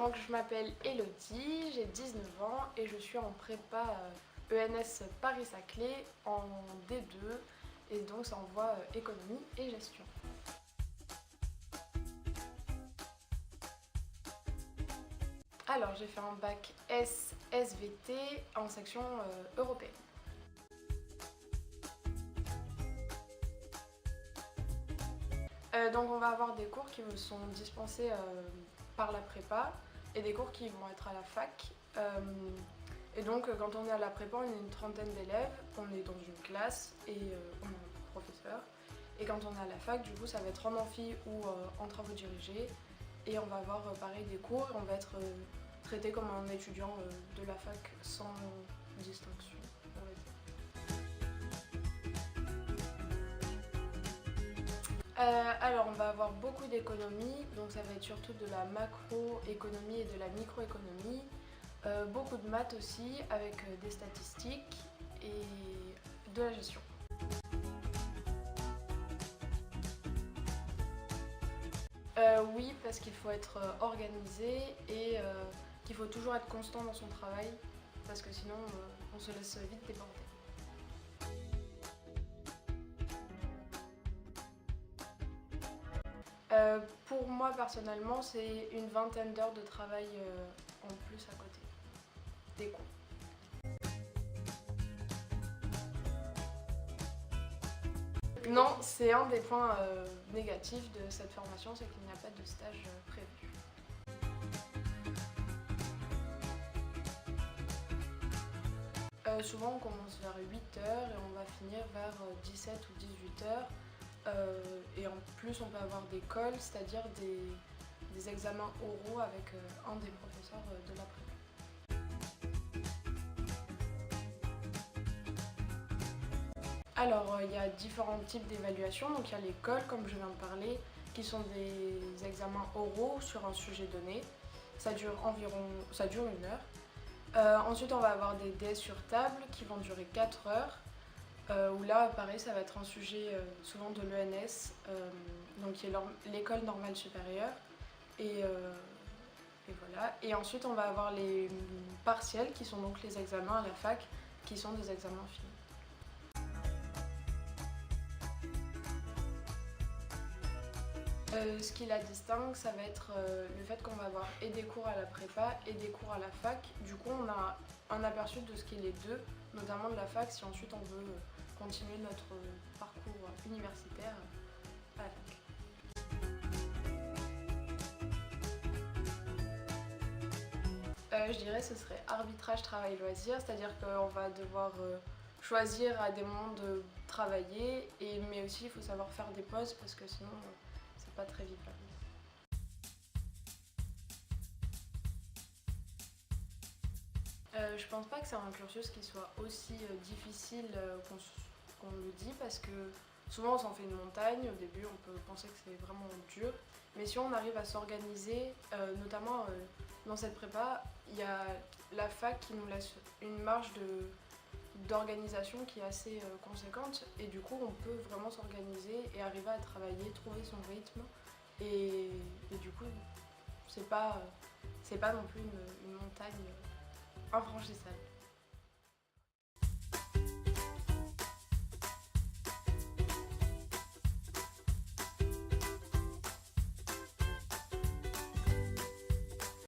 Donc je m'appelle Elodie, j'ai 19 ans et je suis en prépa ENS Paris-Saclay en D2 et donc ça envoie économie et gestion. Alors j'ai fait un bac S SVT en section européenne. Donc on va avoir des cours qui sont dispensés par la prépa et des cours qui vont être à la fac. Et donc quand on est à la prépa, on est une trentaine d'élèves, on est dans une classe et on a un professeur. Et quand on est à la fac, du coup ça va être en amphi ou en travaux dirigés. Et on va avoir pareil des cours et on va être traité comme un étudiant de la fac sans distinction, on va dire. Alors on va avoir beaucoup d'économies, donc ça va être surtout de la macroéconomie et de la microéconomie. Beaucoup de maths aussi, avec des statistiques et de la gestion. Oui, parce qu'il faut être organisé et qu'il faut toujours être constant dans son travail, parce que sinon on se laisse vite déborder. Pour moi personnellement, c'est une vingtaine d'heures de travail en plus à côté des cours. Non, c'est un des points négatifs de cette formation, c'est qu'il n'y a pas de stage prévu. Souvent on commence vers 8h et on va finir vers 17 ou 18h. Et en plus on peut avoir des calls, c'est-à-dire des examens oraux avec un des professeurs de la prépa. Alors il y a différents types d'évaluations, donc il y a les calls comme je viens de parler, qui sont des examens oraux sur un sujet donné. Ça dure 1 heure. Ensuite on va avoir des DS sur table qui vont durer 4 heures. Où là, pareil, ça va être un sujet souvent de l'ENS, donc qui est l'école normale supérieure. Et voilà. Et ensuite, on va avoir les partiels, qui sont donc les examens à la fac, qui sont des examens finis. Ce qui la distingue, ça va être le fait qu'on va avoir et des cours à la prépa et des cours à la fac. Du coup, on a un aperçu de ce qu'est les deux, notamment de la fac, si ensuite on veut continuer notre parcours universitaire à la fac. Je dirais que ce serait arbitrage travail-loisir, c'est-à-dire qu'on va devoir choisir à des moments de travailler, mais aussi il faut savoir faire des pauses parce que sinon c'est pas très vivable. Je pense pas que c'est un cursus qui soit aussi difficile qu'on le dit, parce que souvent on s'en fait une montagne. Au début on peut penser que c'est vraiment dur, mais si on arrive à s'organiser, notamment dans cette prépa, il y a la fac qui nous laisse une marge d'organisation qui est assez conséquente, et du coup on peut vraiment s'organiser et arriver à travailler, trouver son rythme, et du coup c'est pas non plus une montagne infranchissable.